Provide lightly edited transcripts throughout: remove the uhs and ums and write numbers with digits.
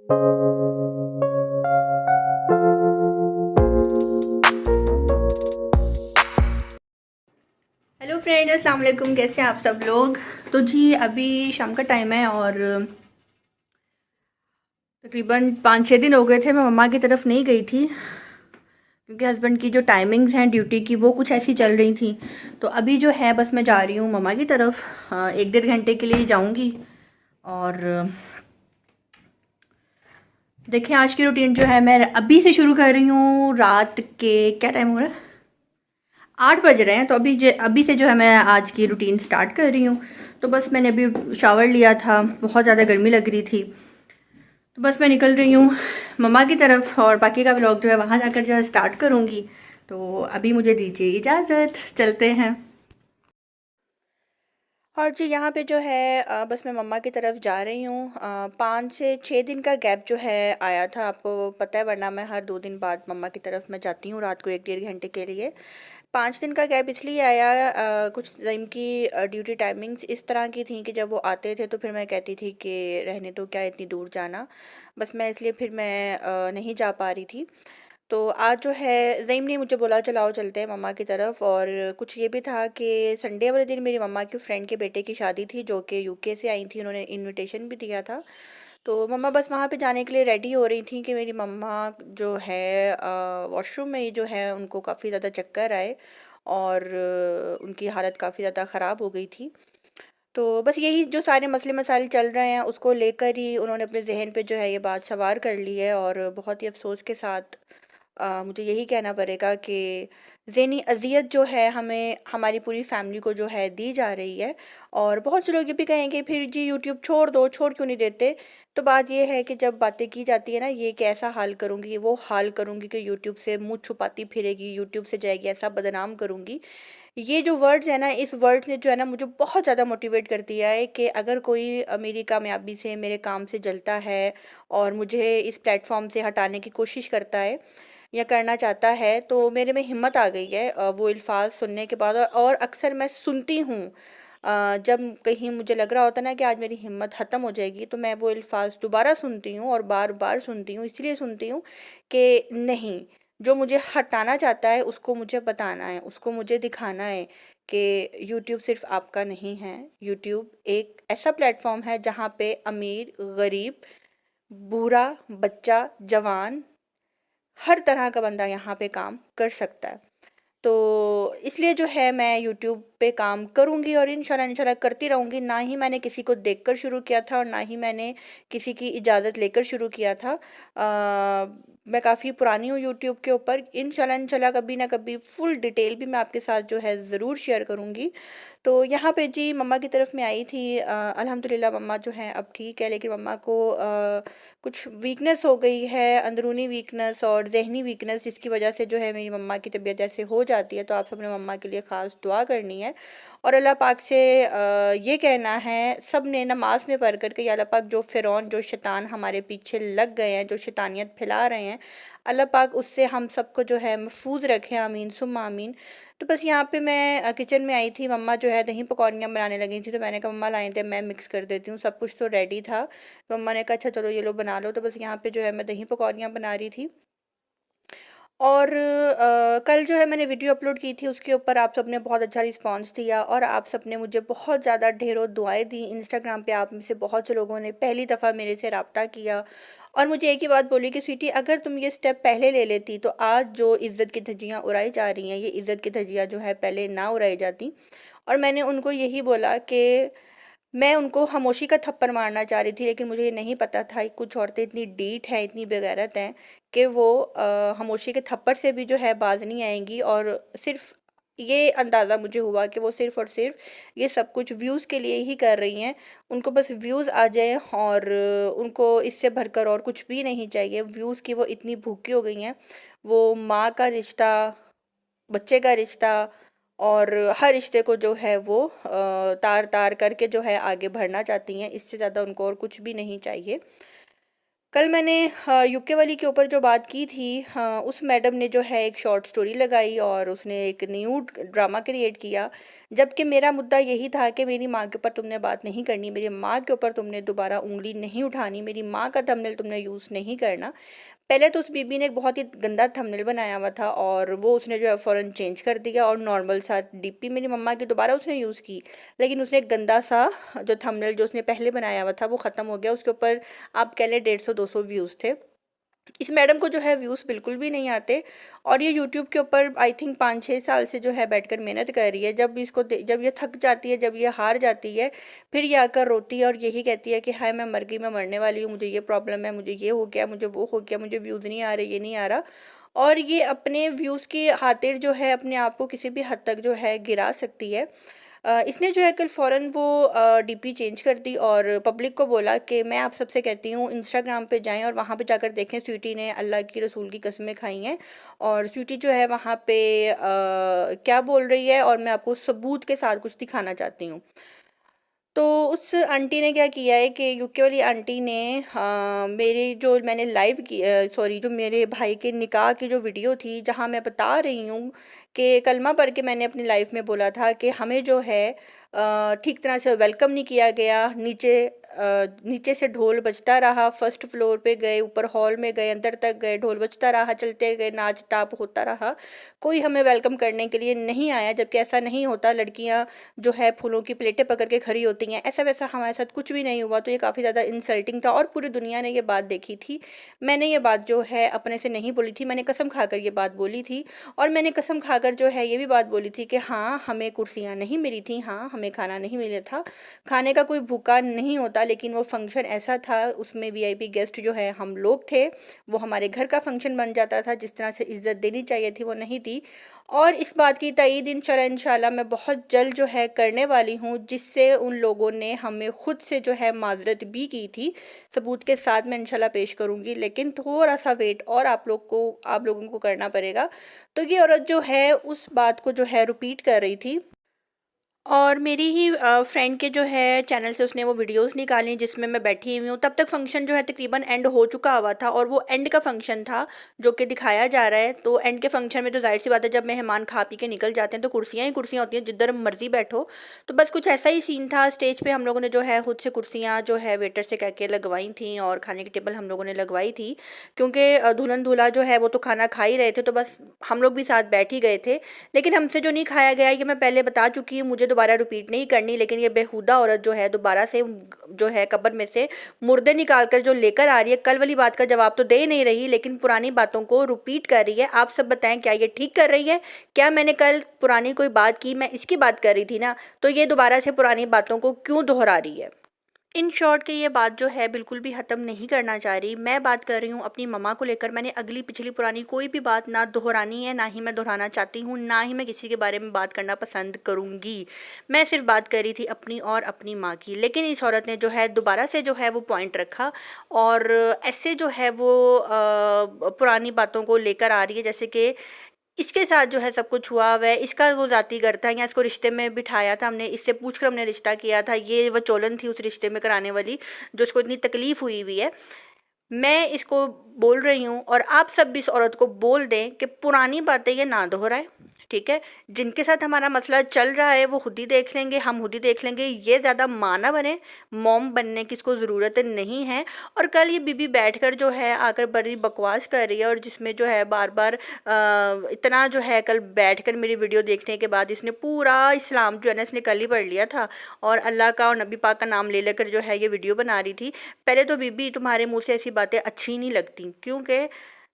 Hello friends, अस्सलाम वालेकुम। कैसे हैं आप सब लोग? तो जी अभी शाम का टाइम है और तकरीबन 5-6 दिन हो गए थे मैं मम्मा की तरफ नहीं गई थी, क्योंकि हस्बैंड की जो टाइमिंग्स हैं ड्यूटी की वो कुछ ऐसी चल रही थी। तो अभी जो है बस मैं जा रही हूँ मम्मा की तरफ, 1-1.5 घंटे के लिए जाऊँगी। और देखिए आज की रूटीन जो है मैं अभी से शुरू कर रही हूँ। रात के क्या टाइम हो रहा है, 8 बज रहे हैं। तो अभी से जो है मैं आज की रूटीन स्टार्ट कर रही हूँ। तो बस मैंने अभी शावर लिया था, बहुत ज़्यादा गर्मी लग रही थी, तो बस मैं निकल रही हूँ मम्मा की तरफ और बाकी का व्लॉग जो है वहाँ जाकर जो है स्टार्ट करूँगी। तो अभी मुझे दीजिए इजाज़त, चलते हैं। और जी यहाँ पे जो है बस मैं मम्मा की तरफ जा रही हूँ। 5 से 6 दिन का गैप जो है आया था, आपको पता है, वरना मैं हर 2 दिन बाद मम्मा की तरफ मैं जाती हूँ रात को 1-1.5 घंटे के लिए। 5 दिन का गैप इसलिए आया, कुछ टाइम की ड्यूटी टाइमिंग्स इस तरह की थी कि जब वो आते थे तो फिर मैं कहती थी कि रहने दो, क्या इतनी दूर जाना। बस मैं इसलिए फिर मैं नहीं जा पा रही थी। तो आज जो है ज़ईम ने मुझे बोला चलाओ चलते हैं मम्मा की तरफ। और कुछ ये भी था कि संडे वाले दिन मेरी मम्मा की फ्रेंड के बेटे की शादी थी जो कि यूके से आई थी, उन्होंने इनविटेशन भी दिया था। तो मम्मा बस वहाँ पे जाने के लिए रेडी हो रही थी कि मेरी मम्मा जो है वॉशरूम में ही जो है उनको काफ़ी ज़्यादा चक्कर आए और उनकी हालत काफ़ी ज़्यादा ख़राब हो गई थी। तो बस यही जो सारे मसले मसाइल चल रहे हैं उसको लेकर ही उन्होंने अपने जहन पे जो है ये बात सवार कर ली है। और बहुत ही अफसोस के साथ मुझे यही कहना पड़ेगा कि ज़हनी अज़ियत जो है हमें हमारी पूरी फैमिली को जो है दी जा रही है। और बहुत से लोग ये भी कहेंगे फिर जी यूट्यूब छोड़ दो, छोड़ क्यों नहीं देते? तो बात ये है कि जब बातें की जाती है ना, ये कि ऐसा हाल करूँगी, वो हाल करूँगी कि यूट्यूब से मुँह छुपाती फिरेगी, यूट्यूब से जाएगी, ऐसा बदनाम करूँगी। ये जो वर्ड्स है ना, इस वर्ड ने जो है ना मुझे बहुत ज़्यादा मोटिवेट कर दिया है कि अगर कोई मेरी कामयाबी से, मेरे काम से जलता है और मुझे इस प्लेटफॉर्म से हटाने की कोशिश करता है या करना चाहता है, तो मेरे में हिम्मत आ गई है वो अल्फाज सुनने के बाद। और अक्सर मैं सुनती हूँ, जब कहीं मुझे लग रहा होता है ना कि आज मेरी हिम्मत ख़त्म हो जाएगी, तो मैं वो अल्फाज दोबारा सुनती हूँ और बार बार सुनती हूँ। इसलिए सुनती हूँ कि नहीं, जो मुझे हटाना चाहता है उसको मुझे बताना है, उसको मुझे दिखाना है कि यूट्यूब सिर्फ आपका नहीं है। यूट्यूब एक ऐसा प्लेटफॉर्म है जहाँ पे अमीर, गरीब, बूढ़ा, बच्चा, जवान, हर तरह का बंदा यहाँ पे काम कर सकता है। तो इसलिए जो है मैं यूट्यूब पे काम करूँगी और इंशाल्लाह इंशाल्लाह करती रहूँगी। ना ही मैंने किसी को देखकर शुरू किया था और ना ही मैंने किसी की इजाज़त लेकर शुरू किया था। मैं काफ़ी पुरानी हूँ यूट्यूब के ऊपर। इंशाल्लाह इंशाल्लाह कभी ना कभी फुल डिटेल भी मैं आपके साथ जो है ज़रूर शेयर करूँगी। तो यहाँ पे जी मम्मा की तरफ मैं आई थी। अल्हम्दुलिल्लाह मम्मा जो हैं अब ठीक है, लेकिन मम्मा को कुछ वीकनेस हो गई है, अंदरूनी वीकनेस और ज़हनी वीकनेस, जिसकी वजह से जो है मेरी मम्मा की तबीयत ऐसे हो जाती है। तो आप सबने मम्मा के लिए ख़ास दुआ करनी है और अल्लाह पाक से ये कहना है सब ने नमाज में पढ़ कर के, या अल्लाह पाक जो फ़िरौन, जो शैतान हमारे पीछे लग गए हैं, जो शैतानियत फैला रहे हैं, अल्लाह पाक उससे हम सबको जो है महफूज रखें। आमीन सुम्मा आमीन। तो बस यहाँ पे मैं किचन में आई थी, मम्मा जो है दही पकौड़ियाँ बनाने लगी थी। तो मैंने कहा मम्मा लाए थे, मैं मिक्स कर देती हूँ, सब कुछ तो रेडी था। तो मम्मा ने कहा अच्छा चलो ये लो बना लो। तो बस यहाँ पे जो है मैं दही पकौड़ियाँ बना रही थी। और कल जो है मैंने वीडियो अपलोड की थी, उसके ऊपर आप सबने बहुत अच्छा रिस्पांस दिया और आप सबने मुझे बहुत ज़्यादा ढेरों दुआएं दी। इंस्टाग्राम पे आप में से बहुत से लोगों ने पहली दफ़ा मेरे से रब्ता किया और मुझे एक ही बात बोली कि स्वीटी, अगर तुम ये स्टेप पहले ले लेती तो आज जो इज़्ज़त की धज्जियाँ उड़ाई जा रही हैं, ये इज़्ज़त की धज्जियाँ जो है पहले ना उड़ाई जाती। और मैंने उनको यही बोला कि मैं उनको खामोशी का थप्पड़ मारना चाह रही थी, लेकिन मुझे ये नहीं पता था कि कुछ औरतें इतनी ढीठ हैं, इतनी बेगैरत हैं कि वो खामोशी के थप्पड़ से भी जो है बाज नहीं आएंगी। और सिर्फ ये अंदाज़ा मुझे हुआ कि वो सिर्फ़ और सिर्फ ये सब कुछ व्यूज़ के लिए ही कर रही हैं। उनको बस व्यूज़ आ जाए और उनको इससे भरकर और कुछ भी नहीं चाहिए। व्यूज़ की वो इतनी भूखी हो गई हैं। वो माँ का रिश्ता, बच्चे का रिश्ता और हर रिश्ते को जो है वो तार तार करके जो है आगे बढ़ना चाहती हैं। इससे ज़्यादा उनको और कुछ भी नहीं चाहिए। कल मैंने यूके वाली के ऊपर जो बात की थी, हाँ, उस मैडम ने जो है एक शॉर्ट स्टोरी लगाई और उसने एक न्यू ड्रामा क्रिएट किया। जबकि मेरा मुद्दा यही था कि मेरी माँ के ऊपर तुमने बात नहीं करनी, मेरी माँ के ऊपर तुमने दोबारा उँगली नहीं उठानी, मेरी माँ का थंबनेल तुमने यूज़ नहीं करना। पहले तो उस बीबी ने एक बहुत ही गंदा थंबनेल बनाया हुआ था और वो उसने जो है फ़ौरन चेंज कर दिया और नॉर्मल सा डीपी मेरी मम्मा की दोबारा उसने यूज़ की। लेकिन उसने एक गंदा सा जो थंबनेल जो उसने पहले बनाया हुआ था वो ख़त्म हो गया। उसके ऊपर आप कह लें 150-200 व्यूज़ थे। इस मैडम को जो है व्यूज़ बिल्कुल भी नहीं आते और ये यूट्यूब के ऊपर आई थिंक 5-6 साल से जो है बैठकर मेहनत कर रही है। जब ये थक जाती है, जब ये हार जाती है, फिर ये आकर रोती है और यही कहती है कि हाय मैं मर गई, मैं मरने वाली हूँ, मुझे ये प्रॉब्लम है, मुझे ये हो गया, मुझे वो हो गया, मुझे व्यूज़ नहीं आ रहे, ये नहीं आ रहा। और ये अपने व्यूज़ की खातिर जो है अपने आप को किसी भी हद तक जो है गिरा सकती है। इसने जो है कल फ़ौरन वो डीपी चेंज कर दी और पब्लिक को बोला कि मैं आप सबसे कहती हूँ इंस्टाग्राम पे जाएं और वहाँ पे जाकर देखें स्वीटी ने अल्लाह की रसूल की कस्में खाई हैं और स्वीटी जो है वहाँ पे क्या बोल रही है और मैं आपको सबूत के साथ कुछ दिखाना चाहती हूँ। तो उस आंटी ने क्या किया है कि यूके वाली आंटी ने मेरी जो मैंने लाइव की सॉरी जो मेरे भाई के निकाह की जो वीडियो थी जहाँ मैं बता रही हूँ कि कलमा पढ़ के मैंने अपनी लाइफ में बोला था कि हमें जो है ठीक तरह से वेलकम नहीं किया गया। नीचे से ढोल बजता रहा, फर्स्ट फ्लोर पे गए, ऊपर हॉल में गए, अंदर तक गए, ढोल बजता रहा, चलते गए, नाच टाप होता रहा, कोई हमें वेलकम करने के लिए नहीं आया। जबकि ऐसा नहीं होता, लड़कियाँ जो है फूलों की प्लेटें पकड़ के खड़ी होती हैं, ऐसा वैसा हमारे साथ कुछ भी नहीं हुआ। तो ये काफ़ी ज़्यादा इंसल्टिंग था और पूरी दुनिया ने ये बात देखी थी। मैंने ये बात जो है अपने से नहीं बोली थी, मैंने कसम खाकर ये बात बोली थी और मैंने कसम खाकर जो है ये भी बात बोली थी कि हाँ हमें कुर्सियाँ नहीं मिली थी, हाँ हमें खाना नहीं मिला था, खाने का कोई भूखा नहीं होता। लेकिन वो फंक्शन ऐसा था, उसमें वीआईपी गेस्ट जो है हम लोग थे, वो हमारे घर का फंक्शन बन जाता था, जिस तरह से इज्जत देनी चाहिए थी वो नहीं थी। और इस बात की तईद इंशाल्लाह मैं बहुत जल्द जो है करने वाली हूँ, जिससे उन लोगों ने हमें खुद से जो है माजरत भी की थी, सबूत के साथ मैं इंशाल्लाह पेश करूँगी। लेकिन थोड़ा सा वेट और आप लोगों को करना पड़ेगा। तो ये औरत जो है उस बात को जो है रिपीट कर रही थी और मेरी ही फ्रेंड के जो है चैनल से उसने वो वीडियोस निकाली जिसमें मैं बैठी हुई हूँ। तब तक फंक्शन जो है तकरीबन एंड हो चुका हुआ था और वो एंड का फंक्शन था जो कि दिखाया जा रहा है। तो एंड के फंक्शन में तो जाहिर सी बात है, जब मेहमान खा पी के निकल जाते हैं तो कुर्सियाँ ही कुर्सियाँ होती हैं, जिधर मर्जी बैठो। तो बस कुछ ऐसा ही सीन था। स्टेज पे हम लोगों ने जो है खुद से कुर्सियाँ जो है वेटर से कह के लगवाई थी और खाने की टेबल हम लोगों ने लगवाई थी, क्योंकि दुल्हन दूल्हा जो है वो तो खाना खा ही रहे थे, तो बस हम लोग भी साथ बैठ ही गए थे। लेकिन हमसे जो नहीं खाया गया ये मैं पहले बता चुकी हूँ, मुझे दोबारा रिपीट नहीं करनी। लेकिन ये बेहुदा औरत जो है दोबारा से जो है कब्र में से मुर्दे निकाल कर जो लेकर आ रही है, कल वाली बात का जवाब तो दे नहीं रही लेकिन पुरानी बातों को रिपीट कर रही है। आप सब बताएं, क्या ये ठीक कर रही है? क्या मैंने कल पुरानी कोई बात की? मैं इसकी बात कर रही थी ना, तो ये दोबारा से पुरानी बातों को क्यों दोहरा रही है? इन शॉर्ट कि ये बात जो है बिल्कुल भी ख़त्म नहीं करना चाह रही। मैं बात कर रही हूँ अपनी मम्मा को लेकर। मैंने अगली पिछली पुरानी कोई भी बात ना दोहरानी है, ना ही मैं दोहराना चाहती हूँ, ना ही मैं किसी के बारे में बात करना पसंद करूँगी। मैं सिर्फ बात कर रही थी अपनी और अपनी माँ की। लेकिन इस औरत ने जो है दोबारा से जो है वो पॉइंट रखा और ऐसे जो है वो पुरानी बातों को लेकर आ रही है जैसे कि इसके साथ जो है सब कुछ हुआ हुआ है, इसका वो ज़ाती घर था या इसको रिश्ते में बिठाया था हमने, इससे पूछकर हमने रिश्ता किया था, ये वो चोलन थी उस रिश्ते में कराने वाली जो इसको इतनी तकलीफ़ हुई हुई है। मैं इसको बोल रही हूँ और आप सब भी इस औरत को बोल दें कि पुरानी बातें ये ना दोहराए, ठीक है? जिनके साथ हमारा मसला चल रहा है वो खुद ही देख लेंगे, हम खुद ही देख लेंगे। ये ज़्यादा माँ ना बने, मॉम बनने की इसको ज़रूरत नहीं है। और कल ये बीबी बैठकर जो है आकर बड़ी बकवास कर रही है और जिसमें जो है बार-बार इतना जो है कल बैठकर मेरी वीडियो देखने के बाद इसने पूरा इस्लाम जो है ना इसने कल ही पढ़ लिया था और अल्लाह का और नबी पाक का नाम ले लेकर जो है ये वीडियो बना रही थी। पहले तो बीबी तुम्हारे मुँह से ऐसी बातें अच्छी नहीं लगती, क्योंकि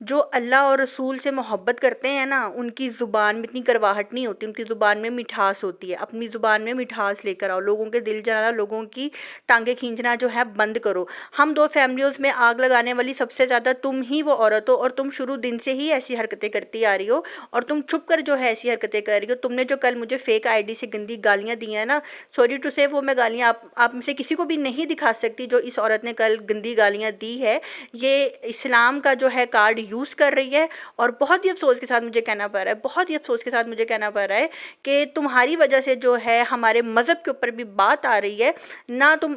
जो अल्लाह और रसूल से मोहब्बत करते हैं ना, उनकी ज़ुबान में इतनी करवाहट नहीं होती, उनकी ज़ुबान में मिठास होती है। अपनी ज़ुबान में मिठास लेकर आओ, लोगों के दिल जलाना, लोगों की टांगें खींचना जो है बंद करो। हम 2 फैमिलीज़ में आग लगाने वाली सबसे ज़्यादा तुम ही वो औरत हो और तुम शुरू दिन से ही ऐसी हरकतें करती आ रही हो और तुम छुप कर जो है ऐसी हरकतें कर रही हो। तुमने जो कल मुझे फ़ेक आईडी से गंदी गालियाँ दी हैं ना, सॉरी टू से वो मैं गालियाँ आप में से किसी को भी नहीं दिखा सकती जो इस औरत ने कल गंदी गालियाँ दी है। ये इस्लाम का जो है कार्ड यूज़ कर रही है और बहुत ही अफ़सोस के साथ मुझे कहना पड़ रहा है, बहुत ही अफ़सोस के साथ मुझे कहना पड़ रहा है कि तुम्हारी वजह से जो है हमारे मज़हब के ऊपर भी बात आ रही है। ना तुम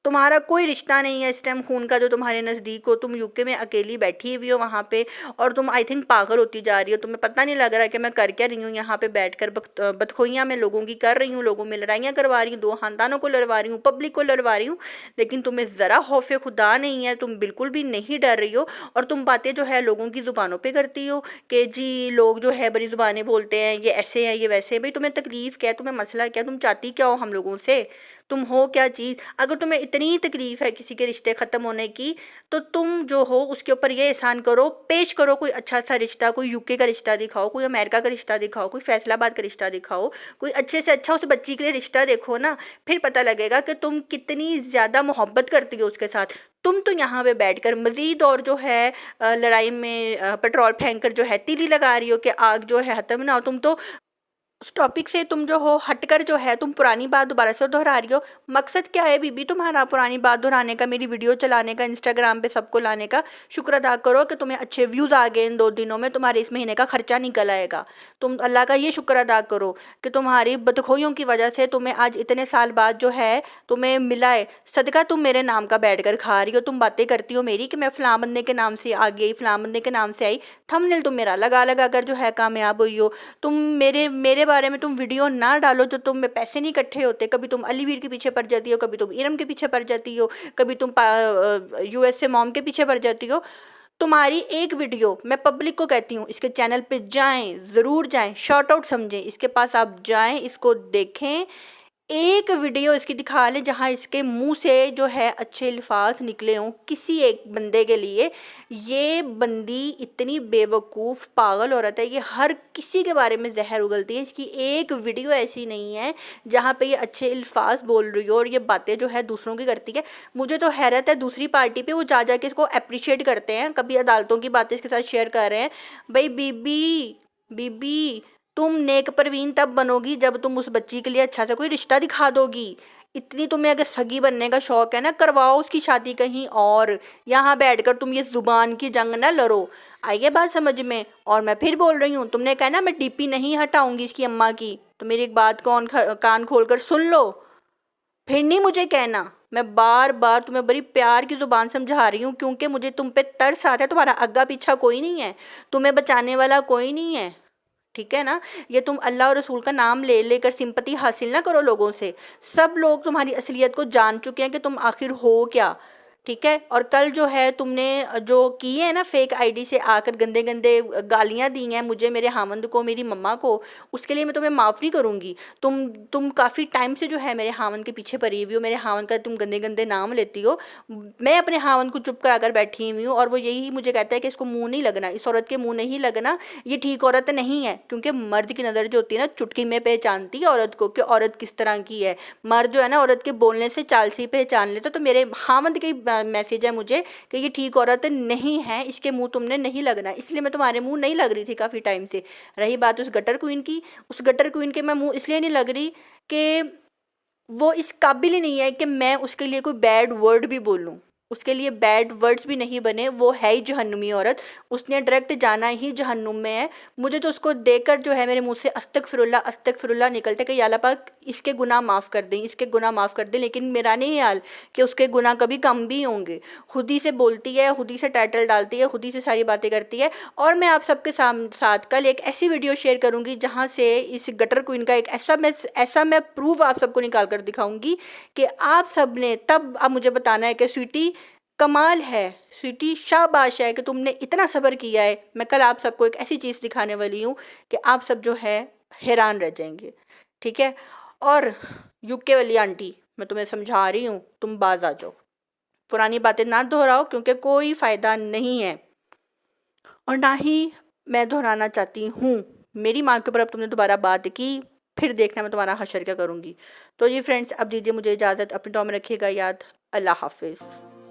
तुम्हारा कोई रिश्ता नहीं है इस टाइम खून का जो तुम्हारे नज़दीक हो। तुम यूके में अकेली बैठी हुई हो वहाँ पे, और तुम आई थिंक पागल होती जा रही हो। तुम्हें पता नहीं लग रहा है कि मैं कर क्या रही हूँ यहाँ पे बैठकर। बदखोइयाँ मैं लोगों की कर रही हूँ, लोगों में लड़ाइयाँ करवा रही हूँ, दो ख़ानदानों को लड़वा रही हूँ, पब्लिक को लड़वा रही हूँ, लेकिन तुम्हें ज़रा खौफ खुदा नहीं है। तुम बिल्कुल भी नहीं डर रही हो, और तुम बातें जो है लोगों की ज़ुबानों पर करती हो कि जी लोग जो है बड़ी ज़ुबानें बोलते हैं, ये ऐसे हैं ये वैसे हैं। भाई तुम्हें तकलीफ़ क्या है, तुम्हें मसला क्या, तुम चाहती क्या हो हम लोगों से, तुम हो क्या चीज़। अगर तुम्हें इतनी तकलीफ़ है किसी के रिश्ते ख़त्म होने की, तो तुम जो हो उसके ऊपर ये एहसान करो, पेश करो कोई अच्छा सा रिश्ता, कोई यूके का रिश्ता दिखाओ, कोई अमेरिका का रिश्ता दिखाओ, कोई फैसलाबाद का रिश्ता दिखाओ, कोई अच्छे से अच्छा उस बच्ची के लिए रिश्ता देखो ना। फिर पता लगेगा कि तुम कितनी ज़्यादा मोहब्बत करती हो उसके साथ। तुम तो यहाँ पे बैठकर मज़ीद और जो है लड़ाई में पेट्रोल फेंक कर जो है तीली लगा रही हो कि आग जो है ख़त्म ना हो। तुम तो उस टॉपिक से तुम जो हो हटकर जो है तुम पुरानी बात दोबारा से दोहरा रही हो। मकसद क्या है बीबी तुम्हारा पुरानी बात दोहराने का, मेरी वीडियो चलाने का, इंस्टाग्राम पे सबको लाने का? शुक्र अदा करो कि तुम्हें अच्छे व्यूज़ आ गए इन 2 दिनों में, तुम्हारे इस महीने का खर्चा निकल आएगा। तुम अल्लाह का ये शुक्र अदा करो कि तुम्हारी बदखोइयों की वजह से तुम्हें आज इतने साल बाद जो है तुम्हें मिला है सदका। तुम मेरे नाम का बैठ कर खा रही हो, तुम बातें करती हो मेरी कि मैं फ़लाँ बंदे के नाम से आ गई, फ़लाँ बंदे के नाम से आई। थंबनेल तुम मेरा लगा लगा कर जो है कामयाब हुई हो। तुम मेरे मेरे बारे में तुम वीडियो ना डालो तो तुम में पैसे नहीं इकट्ठे होते। कभी तुम अलीवीर के पीछे पड़ जाती हो, कभी तुम इरम के पीछे पड़ जाती हो, कभी तुम यूएस से मॉम के पीछे पड़ जाती हो। तुम्हारी एक वीडियो मैं पब्लिक को कहती हूँ, इसके चैनल पे जाएं, ज़रूर जाएं, शॉर्ट आउट समझें, इसके पास आप जाएं, इसको देखें। एक वीडियो इसकी दिखा लें जहाँ इसके मुंह से जो है अच्छे अल्फाज निकले हों किसी एक बंदे के लिए। ये बंदी इतनी बेवकूफ़ पागल औरत है, ये हर किसी के बारे में जहर उगलती है। इसकी एक वीडियो ऐसी नहीं है जहाँ पे ये अच्छे अल्फाज बोल रही हो और ये बातें जो है दूसरों की करती है। मुझे तो हैरत है दूसरी पार्टी पे वो जा के इसको अप्रिशिएट करते हैं, कभी अदालतों की बातें इसके साथ शेयर कर रहे हैं। भाई बीबी बीबी तुम नेक परवीन तब बनोगी जब तुम उस बच्ची के लिए अच्छा सा कोई रिश्ता दिखा दोगी। इतनी तुम्हें अगर सगी बनने का शौक है ना, करवाओ उसकी शादी कहीं और। यहाँ बैठकर तुम ये जुबान की जंग ना लड़ो। आइए बात समझ में। और मैं फिर बोल रही हूँ, तुमने कहा ना मैं डीपी नहीं हटाऊंगी इसकी अम्मा की, तो मेरी एक बात कान खोल कर सुन लो। फिर नहीं मुझे कहना, मैं बार बार तुम्हें बड़ी प्यार की ज़ुबान समझा रही हूँ, क्योंकि मुझे तुम पे तरस आता है। तुम्हारा आगा पीछा कोई नहीं है, तुम्हें बचाने वाला कोई नहीं है, ठीक है ना। ये तुम अल्लाह और रसूल का नाम ले लेकर सिंपति हासिल ना करो लोगों से। सब लोग तुम्हारी असलियत को जान चुके हैं कि तुम आखिर हो क्या, ठीक है। और कल जो है तुमने जो की है ना फेक आईडी से आकर गंदे गंदे गालियाँ दी हैं मुझे, मेरे हामंद को, मेरी मम्मा को, उसके लिए मैं तुम्हें माफ़ नहीं करूँगी। तुम काफ़ी टाइम से जो है मेरे हामंद के पीछे पड़ी हुई हो, मेरे हामंद का तुम गंदे गंदे नाम लेती हो। मैं अपने हामंद को चुप करा कर बैठी हुई हूँ, और वो यही मुझे कहता है कि इसको मुँह नहीं लगना, इस औरत के मुँह नहीं लगना, ये ठीक औरत नहीं है। क्योंकि मर्द की नज़र जो होती है ना चुटकी में पहचानती है औरत को कि औरत किस तरह की है। मर्द जो है ना औरत के बोलने से चाल से पहचान लेता। तो मेरे हामंद की मैसेज है मुझे कि ये ठीक औरत नहीं है, इसके मुंह तुमने नहीं लगना, इसलिए मैं तुम्हारे मुंह नहीं लग रही थी काफ़ी टाइम से। रही बात उस गटर क्वीन की, उस गटर क्वीन के मैं मुंह इसलिए नहीं लग रही कि वो इस काबिल ही नहीं है कि मैं उसके लिए कोई बैड वर्ड भी बोलूँ। उसके लिए बैड वर्ड्स भी नहीं बने, वो है ही जहन्नुमी औरत, उसने डायरेक्ट जाना ही जहन्नुम में है। मुझे तो उसको देखकर जो है मेरे मुंह से अस्तगफिरुल्लाह निकलते कि या अल्लाह पाक इसके गुनाह माफ़ कर दें, इसके गुनाह माफ़ कर दें। लेकिन मेरा नहीं हाल कि उसके गुनाह कभी कम भी होंगे। खुद ही से बोलती है, खुद ही से टाइटल डालती है, खुद ही से सारी बातें करती है। और मैं आप सबके साथ कल एक ऐसी वीडियो शेयर करूँगी जहाँ से इस गटर क्वीन का एक ऐसा मैं प्रूफ आप सबको निकाल कर दिखाऊँगी कि आप सब ने तब अब मुझे बताना है कि स्वीटी कमाल है, स्वीटी शाबाश है कि तुमने इतना सब्र किया है। मैं कल आप सबको एक ऐसी चीज़ दिखाने वाली हूँ कि आप सब जो है हैरान रह जाएंगे, ठीक है। और यूके वाली आंटी मैं तुम्हें समझा रही हूँ, तुम बाज आ जाओ, पुरानी बातें ना दोहराओ, क्योंकि कोई फ़ायदा नहीं है और ना ही मैं दोहराना चाहती हूँ। मेरी माँ के ऊपर अब तुमने दोबारा बात की, फिर देखना मैं तुम्हारा हशर क्या करूँगी। तो जी फ्रेंड्स, अब दीजिए मुझे इजाज़त, अपनी दुआ में रखिएगा याद। अल्लाह हाफिज़।